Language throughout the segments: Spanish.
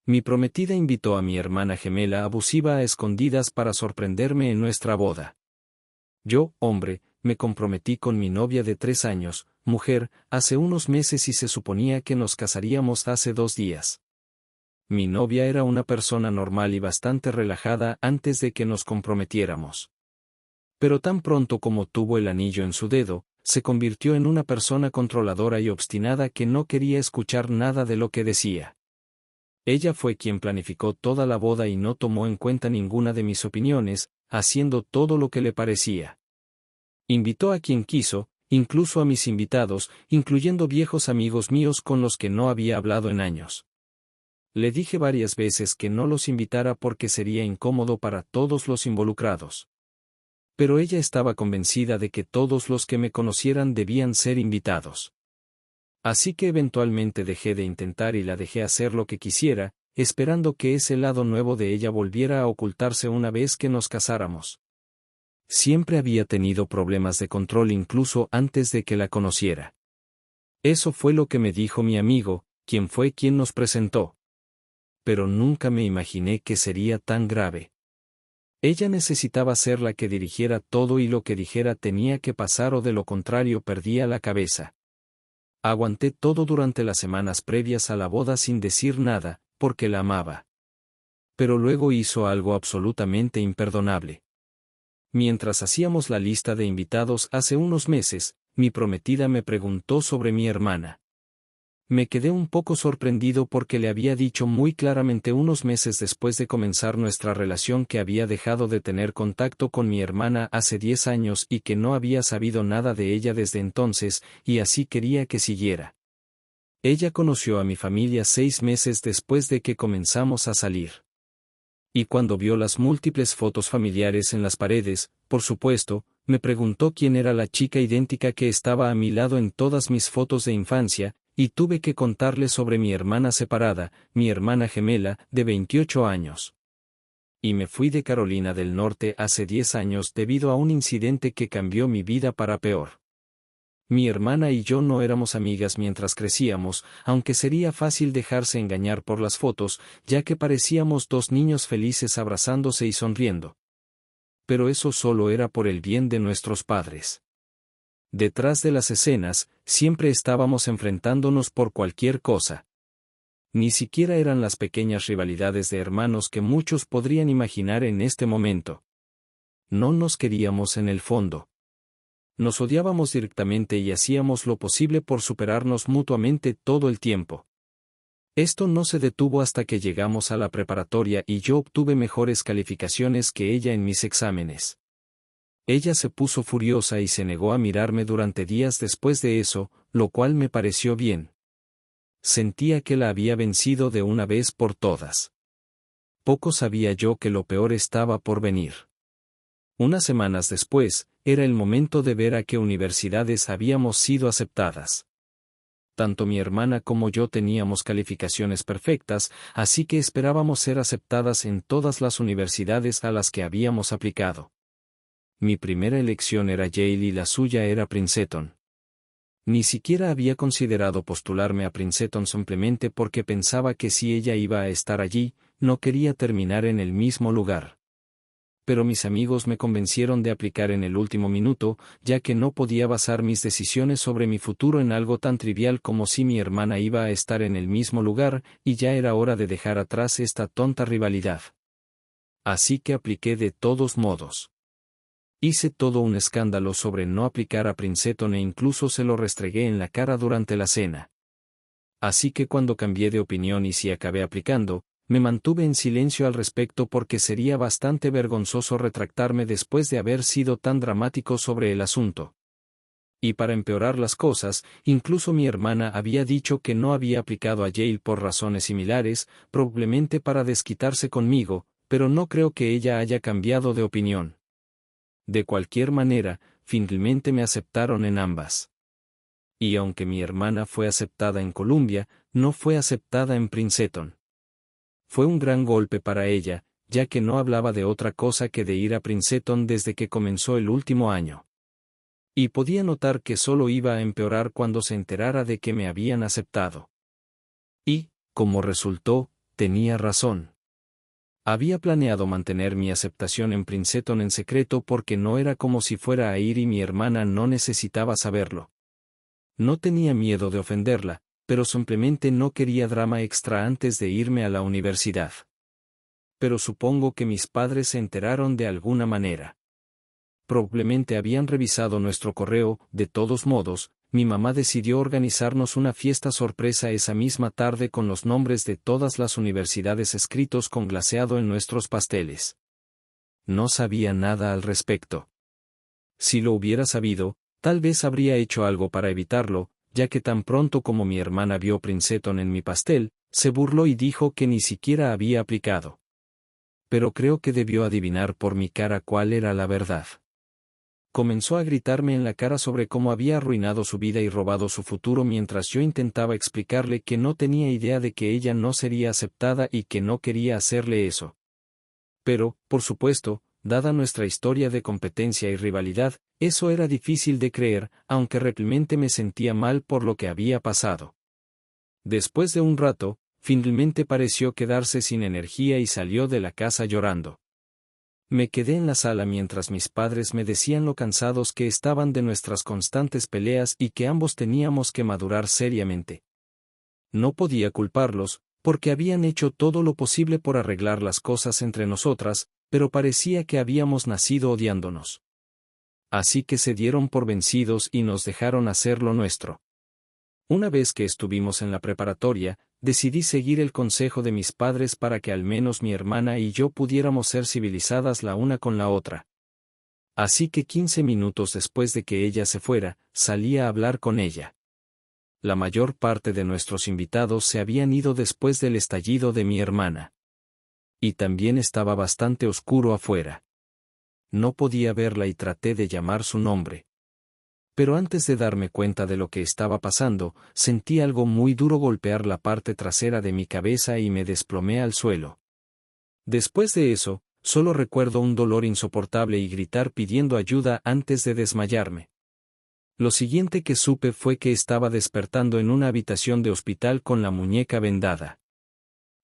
Mi prometida invitó a mi hermana gemela abusiva a escondidas para sorprenderme en nuestra boda. Yo, hombre, me comprometí con mi novia de 3 años, mujer, hace unos meses y se suponía que nos casaríamos hace 2 días. Mi novia era una persona normal y bastante relajada antes de que nos comprometiéramos. Pero tan pronto como tuvo el anillo en su dedo, se convirtió en una persona controladora y obstinada que no quería escuchar nada de lo que decía. Ella fue quien planificó toda la boda y no tomó en cuenta ninguna de mis opiniones, haciendo todo lo que le parecía. Invitó a quien quiso, incluso a mis invitados, incluyendo viejos amigos míos con los que no había hablado en años. Le dije varias veces que no los invitara porque sería incómodo para todos los involucrados. Pero ella estaba convencida de que todos los que me conocieran debían ser invitados. Así que eventualmente dejé de intentar y la dejé hacer lo que quisiera, esperando que ese lado nuevo de ella volviera a ocultarse una vez que nos casáramos. Siempre había tenido problemas de control incluso antes de que la conociera. Eso fue lo que me dijo mi amigo, quien fue quien nos presentó. Pero nunca me imaginé que sería tan grave. Ella necesitaba ser la que dirigiera todo y lo que dijera tenía que pasar o de lo contrario perdía la cabeza. Aguanté todo durante las semanas previas a la boda sin decir nada, porque la amaba. Pero luego hizo algo absolutamente imperdonable. Mientras hacíamos la lista de invitados hace unos meses, mi prometida me preguntó sobre mi hermana. Me quedé un poco sorprendido porque le había dicho muy claramente unos meses después de comenzar nuestra relación que había dejado de tener contacto con mi hermana hace 10 años y que no había sabido nada de ella desde entonces, y así quería que siguiera. Ella conoció a mi familia 6 meses después de que comenzamos a salir. Y cuando vio las múltiples fotos familiares en las paredes, por supuesto, me preguntó quién era la chica idéntica que estaba a mi lado en todas mis fotos de infancia, y tuve que contarle sobre mi hermana separada, mi hermana gemela, de 28 años. Y me fui de Carolina del Norte hace 10 años debido a un incidente que cambió mi vida para peor. Mi hermana y yo no éramos amigas mientras crecíamos, aunque sería fácil dejarse engañar por las fotos, ya que parecíamos 2 niños felices abrazándose y sonriendo. Pero eso solo era por el bien de nuestros padres. Detrás de las escenas, siempre estábamos enfrentándonos por cualquier cosa. Ni siquiera eran las pequeñas rivalidades de hermanos que muchos podrían imaginar en este momento. No nos queríamos en el fondo. Nos odiábamos directamente y hacíamos lo posible por superarnos mutuamente todo el tiempo. Esto no se detuvo hasta que llegamos a la preparatoria y yo obtuve mejores calificaciones que ella en mis exámenes. Ella se puso furiosa y se negó a mirarme durante días después de eso, lo cual me pareció bien. Sentía que la había vencido de una vez por todas. Poco sabía yo que lo peor estaba por venir. Unas semanas después, era el momento de ver a qué universidades habíamos sido aceptadas. Tanto mi hermana como yo teníamos calificaciones perfectas, así que esperábamos ser aceptadas en todas las universidades a las que habíamos aplicado. Mi primera elección era Yale y la suya era Princeton. Ni siquiera había considerado postularme a Princeton simplemente porque pensaba que si ella iba a estar allí, no quería terminar en el mismo lugar. Pero mis amigos me convencieron de aplicar en el último minuto, ya que no podía basar mis decisiones sobre mi futuro en algo tan trivial como si mi hermana iba a estar en el mismo lugar, y ya era hora de dejar atrás esta tonta rivalidad. Así que apliqué de todos modos. Hice todo un escándalo sobre no aplicar a Princeton e incluso se lo restregué en la cara durante la cena. Así que cuando cambié de opinión y si acabé aplicando, me mantuve en silencio al respecto porque sería bastante vergonzoso retractarme después de haber sido tan dramático sobre el asunto. Y para empeorar las cosas, incluso mi hermana había dicho que no había aplicado a Yale por razones similares, probablemente para desquitarse conmigo, pero no creo que ella haya cambiado de opinión. De cualquier manera, finalmente me aceptaron en ambas. Y aunque mi hermana fue aceptada en Columbia, no fue aceptada en Princeton. Fue un gran golpe para ella, ya que no hablaba de otra cosa que de ir a Princeton desde que comenzó el último año. Y podía notar que solo iba a empeorar cuando se enterara de que me habían aceptado. Y, como resultó, tenía razón. Había planeado mantener mi aceptación en Princeton en secreto porque no era como si fuera a ir y mi hermana no necesitaba saberlo. No tenía miedo de ofenderla, pero simplemente no quería drama extra antes de irme a la universidad. Pero supongo que mis padres se enteraron de alguna manera. Probablemente habían revisado nuestro correo. De todos modos, mi mamá decidió organizarnos una fiesta sorpresa esa misma tarde con los nombres de todas las universidades escritos con glaseado en nuestros pasteles. No sabía nada al respecto. Si lo hubiera sabido, tal vez habría hecho algo para evitarlo, ya que tan pronto como mi hermana vio Princeton en mi pastel, se burló y dijo que ni siquiera había aplicado. Pero creo que debió adivinar por mi cara cuál era la verdad. Comenzó a gritarme en la cara sobre cómo había arruinado su vida y robado su futuro mientras yo intentaba explicarle que no tenía idea de que ella no sería aceptada y que no quería hacerle eso. Pero, por supuesto, dada nuestra historia de competencia y rivalidad, eso era difícil de creer, aunque realmente me sentía mal por lo que había pasado. Después de un rato, finalmente pareció quedarse sin energía y salió de la casa llorando. Me quedé en la sala mientras mis padres me decían lo cansados que estaban de nuestras constantes peleas y que ambos teníamos que madurar seriamente. No podía culparlos, porque habían hecho todo lo posible por arreglar las cosas entre nosotras, pero parecía que habíamos nacido odiándonos. Así que se dieron por vencidos y nos dejaron hacer lo nuestro. Una vez que estuvimos en la preparatoria, decidí seguir el consejo de mis padres para que al menos mi hermana y yo pudiéramos ser civilizadas la una con la otra. Así que 15 minutos después de que ella se fuera, salí a hablar con ella. La mayor parte de nuestros invitados se habían ido después del estallido de mi hermana. Y también estaba bastante oscuro afuera. No podía verla y traté de llamar su nombre. Pero antes de darme cuenta de lo que estaba pasando, sentí algo muy duro golpear la parte trasera de mi cabeza y me desplomé al suelo. Después de eso, solo recuerdo un dolor insoportable y gritar pidiendo ayuda antes de desmayarme. Lo siguiente que supe fue que estaba despertando en una habitación de hospital con la muñeca vendada.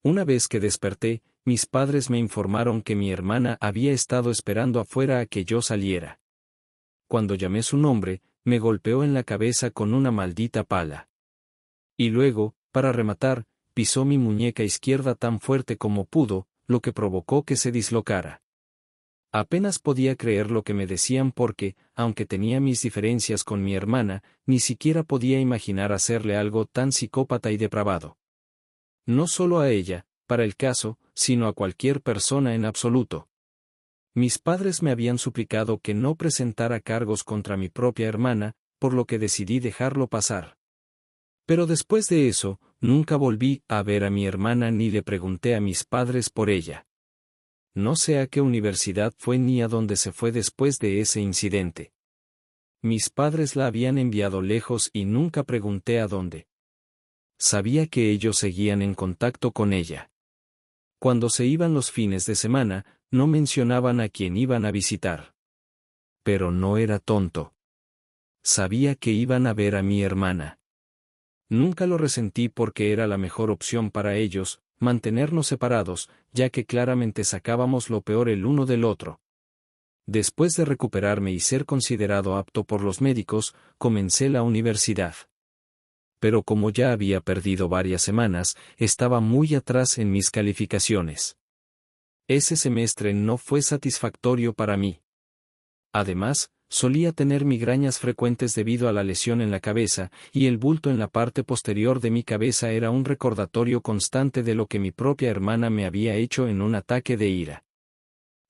Una vez que desperté, mis padres me informaron que mi hermana había estado esperando afuera a que yo saliera. Cuando llamé su nombre, me golpeó en la cabeza con una maldita pala. Y luego, para rematar, pisó mi muñeca izquierda tan fuerte como pudo, lo que provocó que se dislocara. Apenas podía creer lo que me decían porque, aunque tenía mis diferencias con mi hermana, ni siquiera podía imaginar hacerle algo tan psicópata y depravado. No solo a ella, para el caso, sino a cualquier persona en absoluto. Mis padres me habían suplicado que no presentara cargos contra mi propia hermana, por lo que decidí dejarlo pasar. Pero después de eso, nunca volví a ver a mi hermana ni le pregunté a mis padres por ella. No sé a qué universidad fue ni a dónde se fue después de ese incidente. Mis padres la habían enviado lejos y nunca pregunté a dónde. Sabía que ellos seguían en contacto con ella. Cuando se iban los fines de semana, no mencionaban a quién iban a visitar. Pero no era tonto. Sabía que iban a ver a mi hermana. Nunca lo resentí porque era la mejor opción para ellos, mantenernos separados, ya que claramente sacábamos lo peor el uno del otro. Después de recuperarme y ser considerado apto por los médicos, comencé la universidad. Pero como ya había perdido varias semanas, estaba muy atrás en mis calificaciones. Ese semestre no fue satisfactorio para mí. Además, solía tener migrañas frecuentes debido a la lesión en la cabeza, y el bulto en la parte posterior de mi cabeza era un recordatorio constante de lo que mi propia hermana me había hecho en un ataque de ira.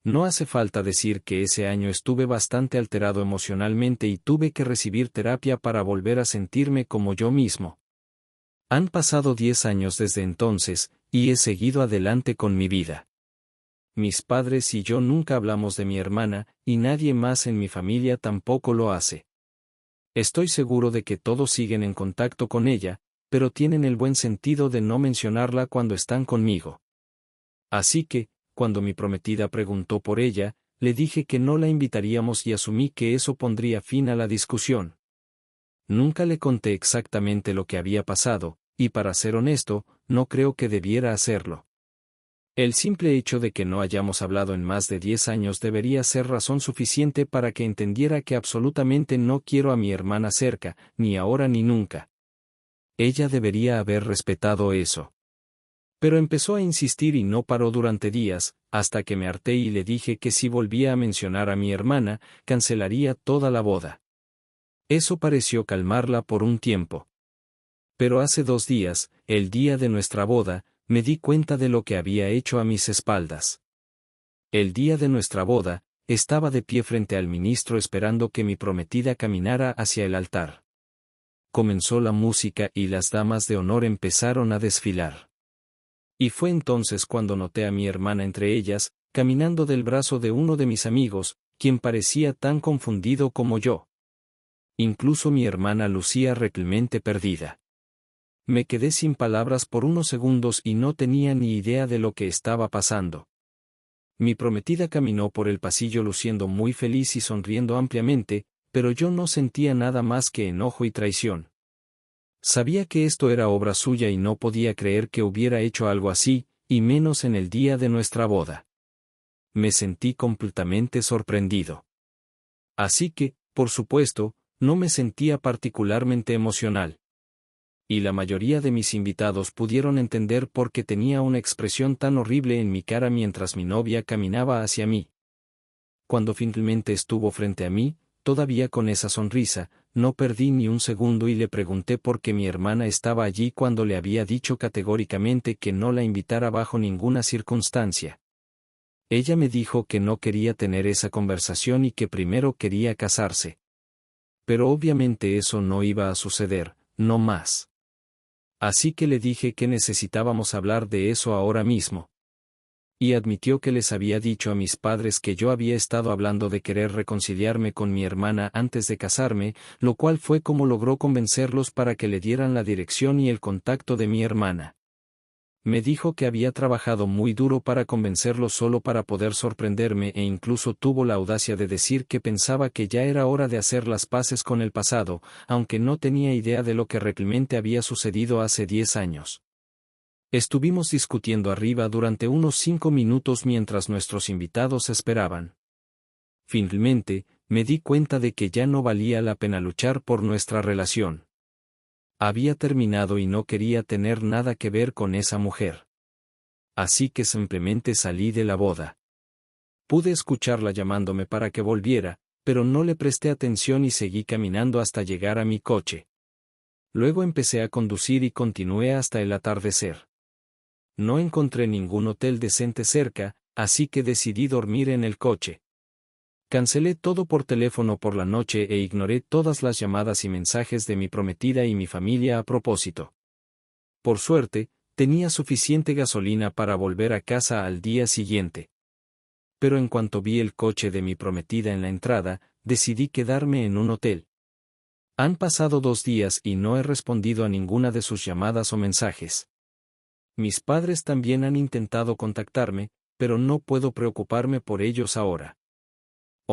No hace falta decir que ese año estuve bastante alterado emocionalmente y tuve que recibir terapia para volver a sentirme como yo mismo. Han pasado 10 años desde entonces, y he seguido adelante con mi vida. Mis padres y yo nunca hablamos de mi hermana, y nadie más en mi familia tampoco lo hace. Estoy seguro de que todos siguen en contacto con ella, pero tienen el buen sentido de no mencionarla cuando están conmigo. Así que, cuando mi prometida preguntó por ella, le dije que no la invitaríamos y asumí que eso pondría fin a la discusión. Nunca le conté exactamente lo que había pasado, y para ser honesto, no creo que debiera hacerlo. El simple hecho de que no hayamos hablado en más de 10 años debería ser razón suficiente para que entendiera que absolutamente no quiero a mi hermana cerca, ni ahora ni nunca. Ella debería haber respetado eso. Pero empezó a insistir y no paró durante días, hasta que me harté y le dije que si volvía a mencionar a mi hermana, cancelaría toda la boda. Eso pareció calmarla por un tiempo. Pero hace 2 días, el día de nuestra boda, me di cuenta de lo que había hecho a mis espaldas. El día de nuestra boda, estaba de pie frente al ministro esperando que mi prometida caminara hacia el altar. Comenzó la música y las damas de honor empezaron a desfilar. Y fue entonces cuando noté a mi hermana entre ellas, caminando del brazo de uno de mis amigos, quien parecía tan confundido como yo. Incluso mi hermana lucía realmente perdida. Me quedé sin palabras por unos segundos y no tenía ni idea de lo que estaba pasando. Mi prometida caminó por el pasillo luciendo muy feliz y sonriendo ampliamente, pero yo no sentía nada más que enojo y traición. Sabía que esto era obra suya y no podía creer que hubiera hecho algo así, y menos en el día de nuestra boda. Me sentí completamente sorprendido. Así que, por supuesto, no me sentía particularmente emocional. Y la mayoría de mis invitados pudieron entender por qué tenía una expresión tan horrible en mi cara mientras mi novia caminaba hacia mí. Cuando finalmente estuvo frente a mí, todavía con esa sonrisa, no perdí ni un segundo y le pregunté por qué mi hermana estaba allí cuando le había dicho categóricamente que no la invitara bajo ninguna circunstancia. Ella me dijo que no quería tener esa conversación y que primero quería casarse. Pero obviamente eso no iba a suceder, no más. Así que le dije que necesitábamos hablar de eso ahora mismo. Y admitió que les había dicho a mis padres que yo había estado hablando de querer reconciliarme con mi hermana antes de casarme, lo cual fue como logró convencerlos para que le dieran la dirección y el contacto de mi hermana. Me dijo que había trabajado muy duro para convencerlos solo para poder sorprenderme e incluso tuvo la audacia de decir que pensaba que ya era hora de hacer las paces con el pasado, aunque no tenía idea de lo que realmente había sucedido hace 10 años. Estuvimos discutiendo arriba durante unos 5 minutos mientras nuestros invitados esperaban. Finalmente, me di cuenta de que ya no valía la pena luchar por nuestra relación. Había terminado y no quería tener nada que ver con esa mujer. Así que simplemente salí de la boda. Pude escucharla llamándome para que volviera, pero no le presté atención y seguí caminando hasta llegar a mi coche. Luego empecé a conducir y continué hasta el atardecer. No encontré ningún hotel decente cerca, así que decidí dormir en el coche. Cancelé todo por teléfono por la noche e ignoré todas las llamadas y mensajes de mi prometida y mi familia a propósito. Por suerte, tenía suficiente gasolina para volver a casa al día siguiente. Pero en cuanto vi el coche de mi prometida en la entrada, decidí quedarme en un hotel. Han pasado 2 días y no he respondido a ninguna de sus llamadas o mensajes. Mis padres también han intentado contactarme, pero no puedo preocuparme por ellos ahora.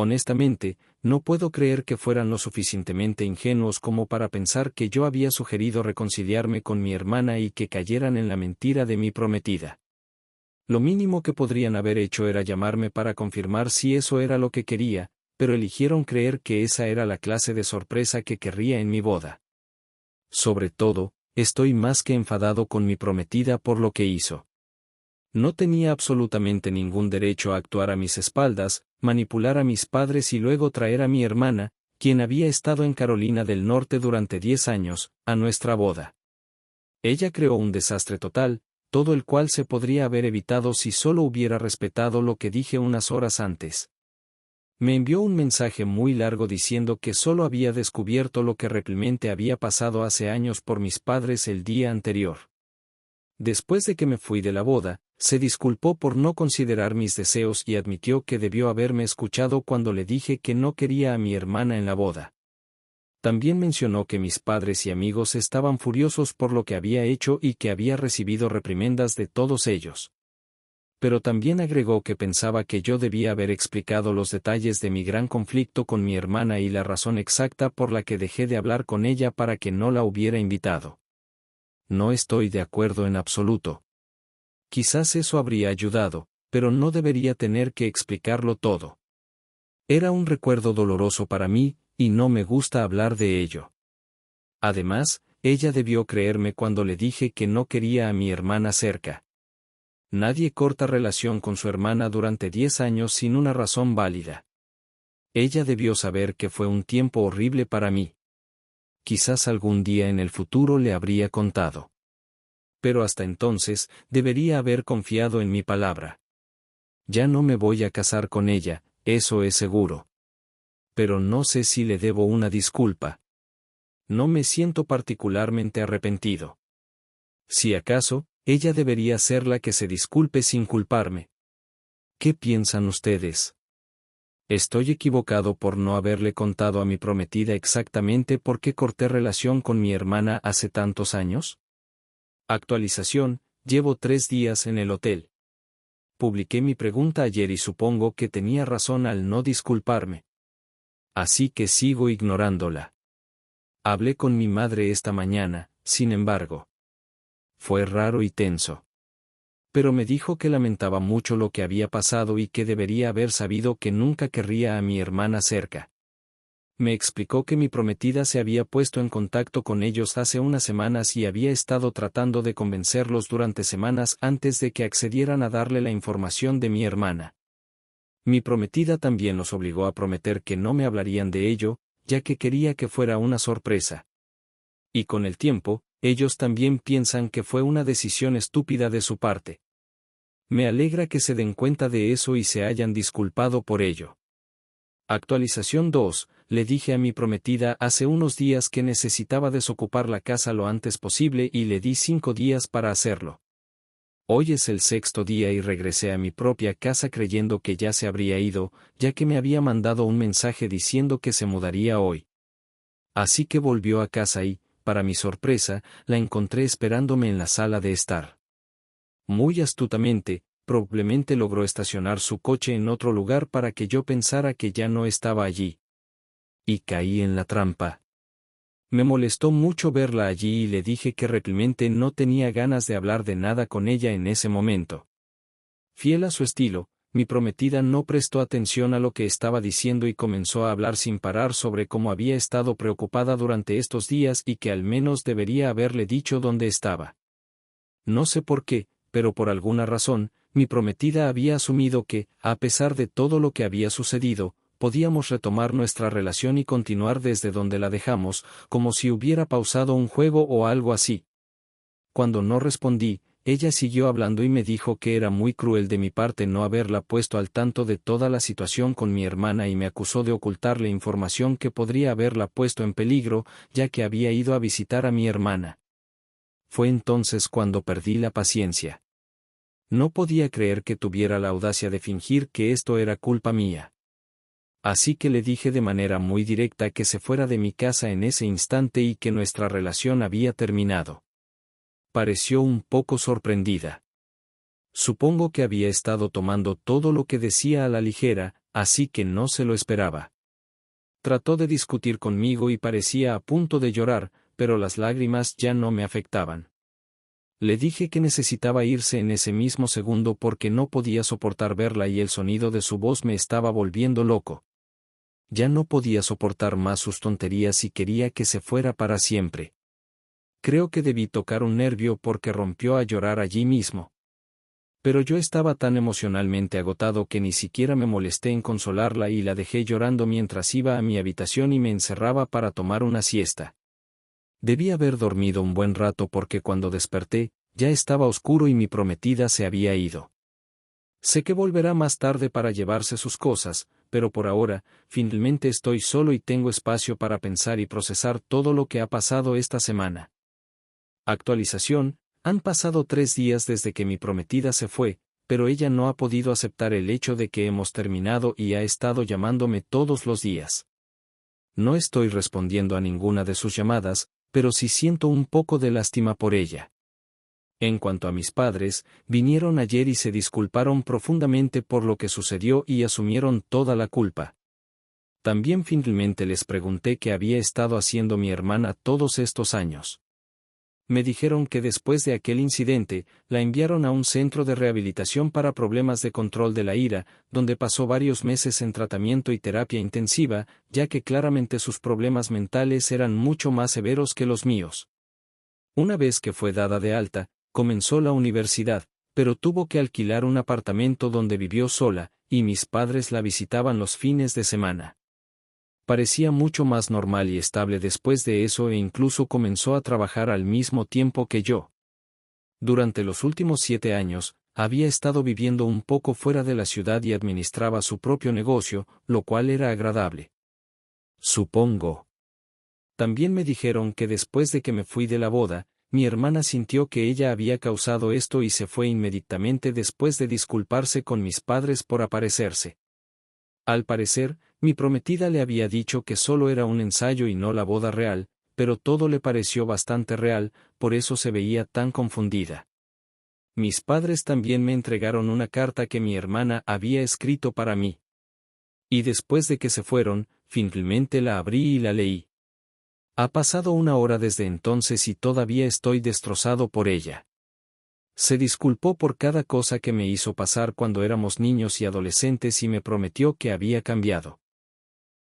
Honestamente, no puedo creer que fueran lo suficientemente ingenuos como para pensar que yo había sugerido reconciliarme con mi hermana y que cayeran en la mentira de mi prometida. Lo mínimo que podrían haber hecho era llamarme para confirmar si eso era lo que quería, pero eligieron creer que esa era la clase de sorpresa que querría en mi boda. Sobre todo, estoy más que enfadado con mi prometida por lo que hizo. No tenía absolutamente ningún derecho a actuar a mis espaldas, manipular a mis padres y luego traer a mi hermana, quien había estado en Carolina del Norte durante 10 años, a nuestra boda. Ella creó un desastre total, todo el cual se podría haber evitado si solo hubiera respetado lo que dije unas horas antes. Me envió un mensaje muy largo diciendo que solo había descubierto lo que realmente había pasado hace años por mis padres el día anterior. Después de que me fui de la boda, se disculpó por no considerar mis deseos y admitió que debió haberme escuchado cuando le dije que no quería a mi hermana en la boda. También mencionó que mis padres y amigos estaban furiosos por lo que había hecho y que había recibido reprimendas de todos ellos. Pero también agregó que pensaba que yo debía haber explicado los detalles de mi gran conflicto con mi hermana y la razón exacta por la que dejé de hablar con ella para que no la hubiera invitado. No estoy de acuerdo en absoluto. Quizás eso habría ayudado, pero no debería tener que explicarlo todo. Era un recuerdo doloroso para mí, y no me gusta hablar de ello. Además, ella debió creerme cuando le dije que no quería a mi hermana cerca. Nadie corta relación con su hermana durante 10 años sin una razón válida. Ella debió saber que fue un tiempo horrible para mí. Quizás algún día en el futuro le habría contado. Pero hasta entonces, debería haber confiado en mi palabra. Ya no me voy a casar con ella, eso es seguro. Pero no sé si le debo una disculpa. No me siento particularmente arrepentido. Si acaso, ella debería ser la que se disculpe sin culparme. ¿Qué piensan ustedes? ¿Estoy equivocado por no haberle contado a mi prometida exactamente por qué corté relación con mi hermana hace tantos años? Actualización: llevo 3 días en el hotel. Publiqué mi pregunta ayer y supongo que tenía razón al no disculparme. Así que sigo ignorándola. Hablé con mi madre esta mañana, sin embargo. Fue raro y tenso. Pero me dijo que lamentaba mucho lo que había pasado y que debería haber sabido que nunca querría a mi hermana cerca. Me explicó que mi prometida se había puesto en contacto con ellos hace unas semanas y había estado tratando de convencerlos durante semanas antes de que accedieran a darle la información de mi hermana. Mi prometida también los obligó a prometer que no me hablarían de ello, ya que quería que fuera una sorpresa. Y con el tiempo, ellos también piensan que fue una decisión estúpida de su parte. Me alegra que se den cuenta de eso y se hayan disculpado por ello. Actualización 2. Le dije a mi prometida hace unos días que necesitaba desocupar la casa lo antes posible y le di 5 días para hacerlo. Hoy es el 6º día y regresé a mi propia casa creyendo que ya se habría ido, ya que me había mandado un mensaje diciendo que se mudaría hoy. Así que volvió a casa y, para mi sorpresa, la encontré esperándome en la sala de estar. Muy astutamente, probablemente logró estacionar su coche en otro lugar para que yo pensara que ya no estaba allí. Y caí en la trampa. Me molestó mucho verla allí y le dije que realmente no tenía ganas de hablar de nada con ella en ese momento. Fiel a su estilo, mi prometida no prestó atención a lo que estaba diciendo y comenzó a hablar sin parar sobre cómo había estado preocupada durante estos días y que al menos debería haberle dicho dónde estaba. No sé por qué, pero por alguna razón, mi prometida había asumido que, a pesar de todo lo que había sucedido, podíamos retomar nuestra relación y continuar desde donde la dejamos, como si hubiera pausado un juego o algo así. Cuando no respondí, ella siguió hablando y me dijo que era muy cruel de mi parte no haberla puesto al tanto de toda la situación con mi hermana y me acusó de ocultarle información que podría haberla puesto en peligro, ya que había ido a visitar a mi hermana. Fue entonces cuando perdí la paciencia. No podía creer que tuviera la audacia de fingir que esto era culpa mía. Así que le dije de manera muy directa que se fuera de mi casa en ese instante y que nuestra relación había terminado. Pareció un poco sorprendida. Supongo que había estado tomando todo lo que decía a la ligera, así que no se lo esperaba. Trató de discutir conmigo y parecía a punto de llorar, pero las lágrimas ya no me afectaban. Le dije que necesitaba irse en ese mismo segundo porque no podía soportar verla y el sonido de su voz me estaba volviendo loco. Ya no podía soportar más sus tonterías y quería que se fuera para siempre. Creo que debí tocar un nervio porque rompió a llorar allí mismo. Pero yo estaba tan emocionalmente agotado que ni siquiera me molesté en consolarla y la dejé llorando mientras iba a mi habitación y me encerraba para tomar una siesta. Debí haber dormido un buen rato porque cuando desperté, ya estaba oscuro y mi prometida se había ido. Sé que volverá más tarde para llevarse sus cosas, pero por ahora, finalmente estoy solo y tengo espacio para pensar y procesar todo lo que ha pasado esta semana. Actualización: han pasado 3 días desde que mi prometida se fue, pero ella no ha podido aceptar el hecho de que hemos terminado y ha estado llamándome todos los días. No estoy respondiendo a ninguna de sus llamadas, pero sí siento un poco de lástima por ella. En cuanto a mis padres, vinieron ayer y se disculparon profundamente por lo que sucedió y asumieron toda la culpa. También finalmente les pregunté qué había estado haciendo mi hermana todos estos años. Me dijeron que después de aquel incidente, la enviaron a un centro de rehabilitación para problemas de control de la ira, donde pasó varios meses en tratamiento y terapia intensiva, ya que claramente sus problemas mentales eran mucho más severos que los míos. Una vez que fue dada de alta, comenzó la universidad, pero tuvo que alquilar un apartamento donde vivió sola, y mis padres la visitaban los fines de semana. Parecía mucho más normal y estable después de eso e incluso comenzó a trabajar al mismo tiempo que yo. Durante los últimos 7 años, había estado viviendo un poco fuera de la ciudad y administraba su propio negocio, lo cual era agradable. Supongo. También me dijeron que después de que me fui de la boda, mi hermana sintió que ella había causado esto y se fue inmediatamente después de disculparse con mis padres por aparecerse. Al parecer, mi prometida le había dicho que solo era un ensayo y no la boda real, pero todo le pareció bastante real, por eso se veía tan confundida. Mis padres también me entregaron una carta que mi hermana había escrito para mí. Y después de que se fueron, finalmente la abrí y la leí. Ha pasado 1 hora desde entonces y todavía estoy destrozado por ella. Se disculpó por cada cosa que me hizo pasar cuando éramos niños y adolescentes y me prometió que había cambiado.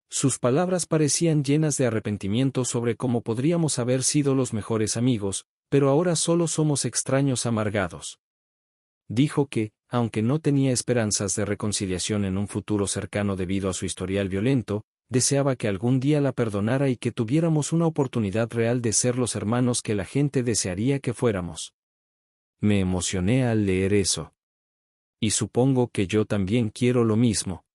Sus palabras parecían llenas de arrepentimiento sobre cómo podríamos haber sido los mejores amigos, pero ahora solo somos extraños amargados. Dijo que, aunque no tenía esperanzas de reconciliación en un futuro cercano debido a su historial violento, deseaba que algún día la perdonara y que tuviéramos una oportunidad real de ser los hermanos que la gente desearía que fuéramos. Me emocioné al leer eso. Y supongo que yo también quiero lo mismo.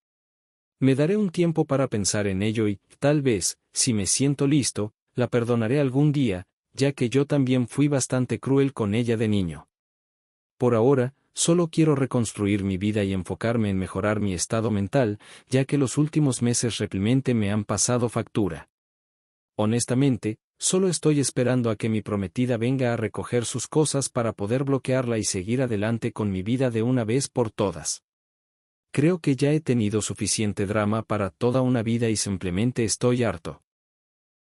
Me daré un tiempo para pensar en ello y, tal vez, si me siento listo, la perdonaré algún día, ya que yo también fui bastante cruel con ella de niño. Por ahora, solo quiero reconstruir mi vida y enfocarme en mejorar mi estado mental, ya que los últimos meses realmente me han pasado factura. Honestamente, solo estoy esperando a que mi prometida venga a recoger sus cosas para poder bloquearla y seguir adelante con mi vida de una vez por todas. Creo que ya he tenido suficiente drama para toda una vida y simplemente estoy harto.